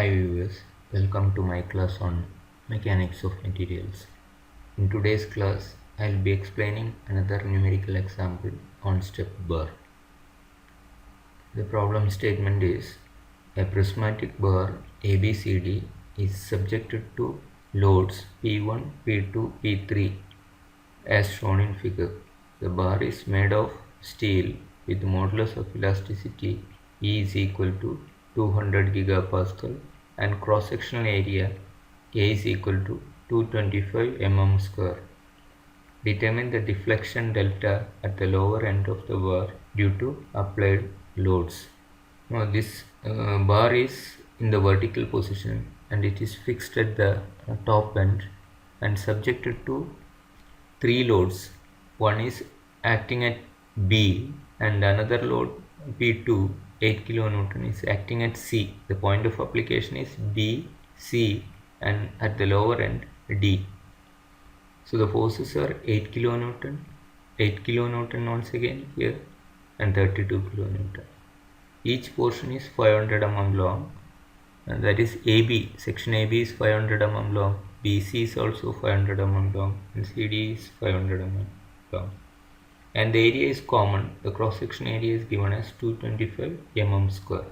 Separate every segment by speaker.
Speaker 1: Hi viewers, welcome to my class on mechanics of materials. In today's class, I will be explaining another numerical example on step bar. The problem statement is a prismatic bar ABCD is subjected to loads P1, P2, P3 as shown in figure. The bar is made of steel with modulus of elasticity E is equal to 200 gigapascal and cross-sectional area A is equal to 225 mm square. Determine the deflection delta at the lower end of the bar due to applied loads. Now this bar is in the vertical position and it is fixed at the top end and subjected to three loads. One is acting at B and another load P2 8 kilonewton is acting at C. The point of application is B, C and at the lower end D. So the forces are 8 kilonewton once again here and 32 kilonewton. Each portion is 500 mm long and that is AB, section AB is 500 mm long, BC is also 500 mm long and CD is 500 mm long. And the area is common. The cross-section area is given as 225 mm square.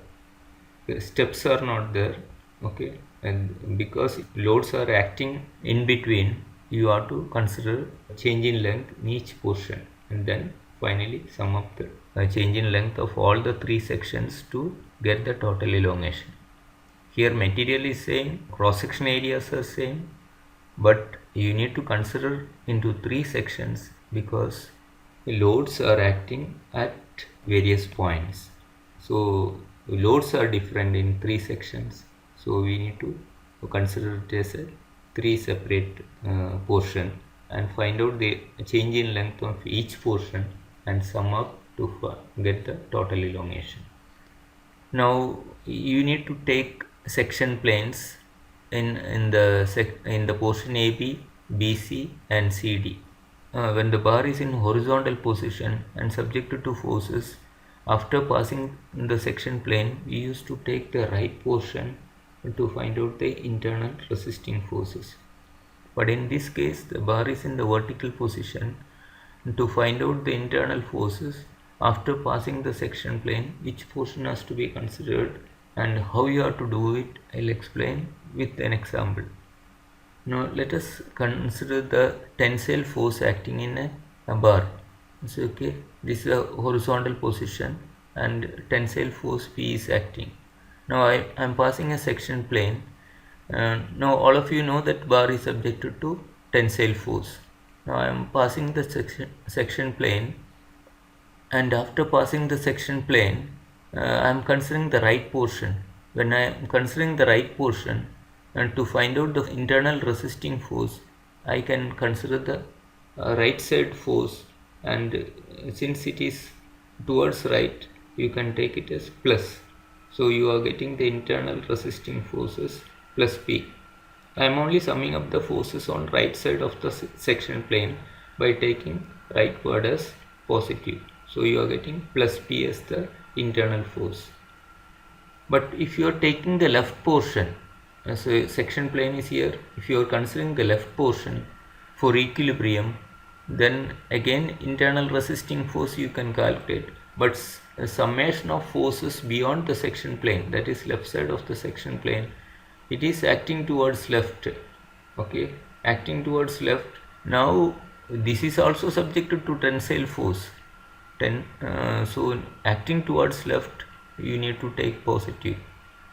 Speaker 1: The steps are not there, okay, and because loads are acting in between, you have to consider change in length in each portion and then finally sum up the change in length of all the three sections to get the total elongation. Here material is same, cross-section areas are same, but you need to consider into three sections because loads are acting at various points. So loads are different in three sections. So we need to consider it as a three separate portion and find out the change in length of each portion and sum up to get the total elongation. Now you need to take section planes in the portion AB, BC and CD. When the bar is in horizontal position and subjected to forces, after passing the section plane, we used to take the right portion to find out the internal resisting forces. But in this case, the bar is in the vertical position. To find out the internal forces, after passing the section plane, which portion has to be considered and how you have to do it, I'll explain with an example. Now let us consider the tensile force acting in a bar. So okay, this is a horizontal position and tensile force P is acting. Now I am passing a section plane. Now all of you know that bar is subjected to tensile force. Now I am passing the section plane and after passing the section plane I am considering the right portion. When I am considering the right portion, and to find out the internal resisting force, I can consider the right side force, and since it is towards right, you can take it as plus. So you are getting the internal resisting forces plus P. I am only summing up the forces on right side of the section plane by taking rightward as positive. So you are getting plus P as the internal force. But if you are taking the left portion, so section plane is here, if you are considering the left portion for equilibrium, then again internal resisting force you can calculate, but a summation of forces beyond the section plane, that is left side of the section plane, it is acting towards left, okay, acting towards left. Now this is also subjected to tensile force, so acting towards left you need to take positive.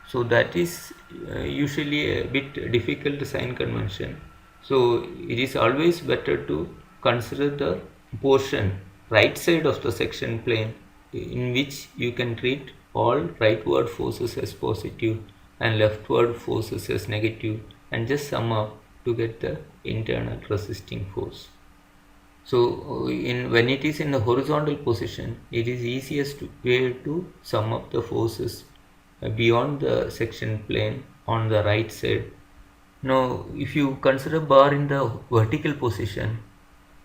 Speaker 1: So that is usually a bit difficult sign convention. So it is always better to consider the portion right side of the section plane in which you can treat all rightward forces as positive and leftward forces as negative and just sum up to get the internal resisting force. So when it is in the horizontal position, it is easiest way to sum up the forces beyond the section plane on the right side. Now if you consider bar in the vertical position,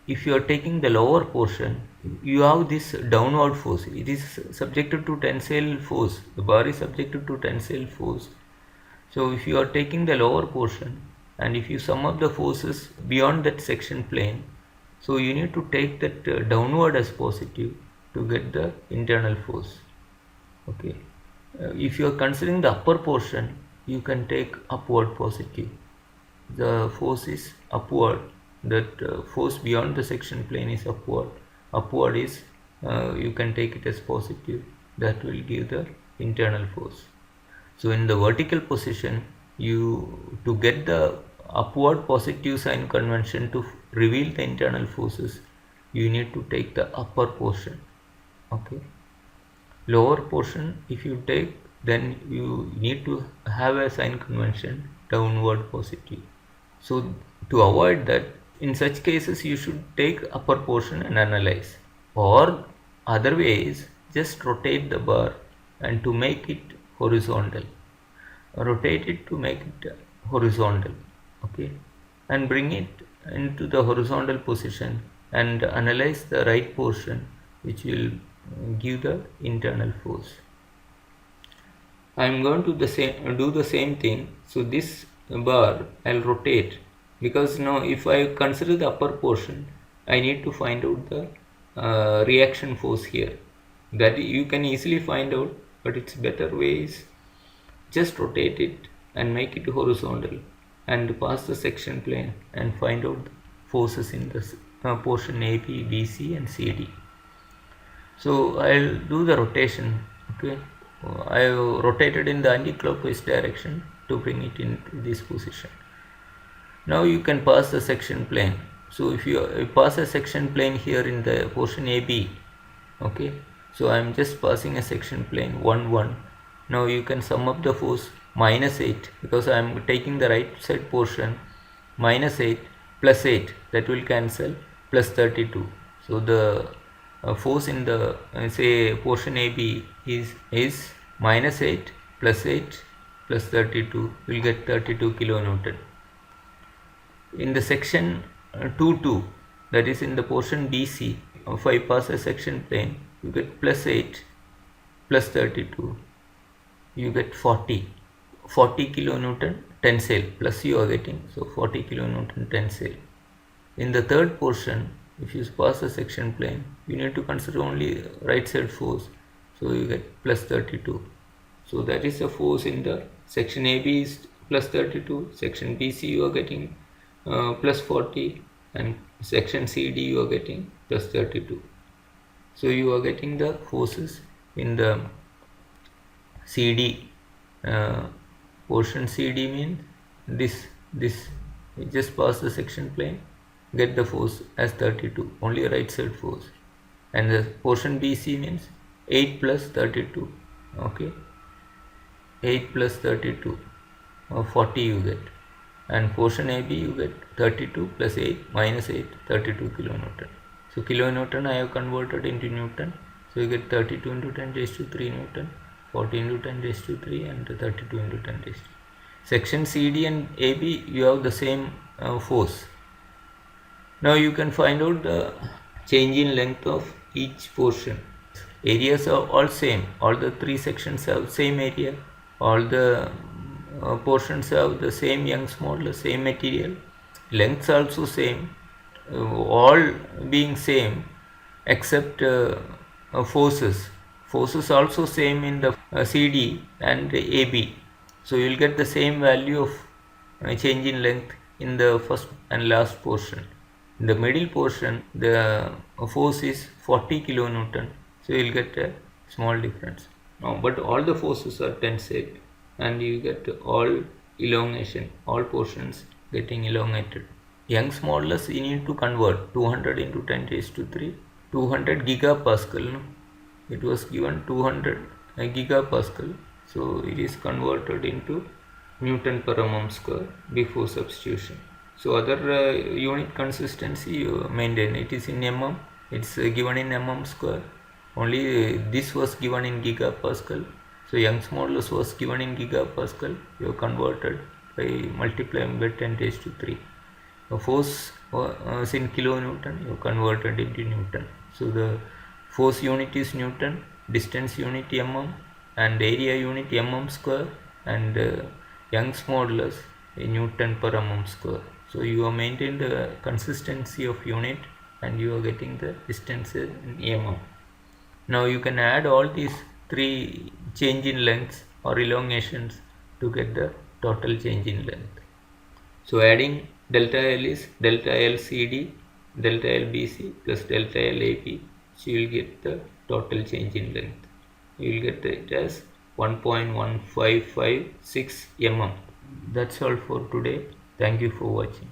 Speaker 1: if you are taking the lower portion, you have this downward force. It is subjected to tensile force. The bar is subjected to tensile force. So if you are taking the lower portion and if you sum up the forces beyond that section plane, so you need to take that downward as positive to get the internal force. Okay. If you are considering the upper portion, you can take upward positive. The force is upward, that force beyond the section plane is upward. Upward is, you can take it as positive, that will give the internal force. So in the vertical position, you to get the upward positive sign convention to reveal the internal forces, you need to take the upper portion. Okay. Lower portion, if you take, then you need to have a sign convention downward positive. So to avoid that, in such cases you should take upper portion and analyze, or other way is just rotate the bar and to make it horizontal, rotate it to make it horizontal. Okay, and bring it into the horizontal position and analyze the right portion, which will give the internal force. I am going to do the same thing. So this bar I'll rotate, because now if I consider the upper portion, I need to find out the reaction force here. That you can easily find out, but it's better way is just rotate it and make it horizontal and pass the section plane and find out the forces in the portion AB, BC and CD. So I'll do the rotation. Okay, I have rotated in the anti-clockwise direction to bring it into this position. Now you can pass the section plane. So if you pass a section plane here in the portion AB, okay, so I am just passing a section plane 1 1. Now you can sum up the force -8, because I am taking the right side portion, -8 plus 8, that will cancel, plus 32. So the force in the say portion AB is -8 plus 8 plus 32, will get 32 kilonewton. In the section 2 2, that is in the portion BC, if I pass a section plane, you get plus 8 plus 32, you get 40 kilonewton tensile, plus you are getting, so 40 kilonewton tensile. In the third portion, if you pass a section plane, you need to consider only right side force, so you get plus 32. So that is the force in the section AB is plus 32, section BC you are getting plus 40, and section CD you are getting plus 32. So you are getting the forces in the CD portion. CD means this you just pass the section plane, get the force as 32, only right side force. And the portion BC means 8 plus 32. Okay, 8 plus 32 or 40 you get. And portion AB you get 32 plus 8 minus 8, 32 kilonewton. So kilonewton I have converted into Newton. So you get 32 into 10 raised to 3 Newton, 40 into 10 raised to 3 and 32 into 10 raised to 3. Section CD and AB you have the same force. Now you can find out the change in length of each portion. Areas are all same, all the three sections have same area, all the portions have the same Young's modulus, same material, lengths also same, all being same except forces also same in the CD and AB. So you will get the same value of change in length in the first and last portion. In the middle portion, the force is 40 kilonewton, so you will get a small difference. Now, but all the forces are tensile, and you get all elongation, all portions getting elongated. Young's modulus you need to convert 200 into 10 raised to 3, 200 gigapascal. No? It was given 200 gigapascal, so it is converted into Newton per mm square before substitution. So other unit consistency you maintain, it is in mm, it's given in mm square, only this was given in gigapascal. So Young's modulus was given in gigapascal, you have converted by multiplying by 10 raised to 3. The force is in kilonewton, you have converted into Newton. So the force unit is Newton, distance unit mm, and area unit mm square, and Young's modulus in Newton per mm square. So you have maintained the consistency of unit and you are getting the distance in mm. Now you can add all these three change in lengths or elongations to get the total change in length. So adding delta L is delta LCD, delta LBC plus delta LAP, so you will get the total change in length. You will get it as 1.1556 mm. That's all for today. Thank you for watching.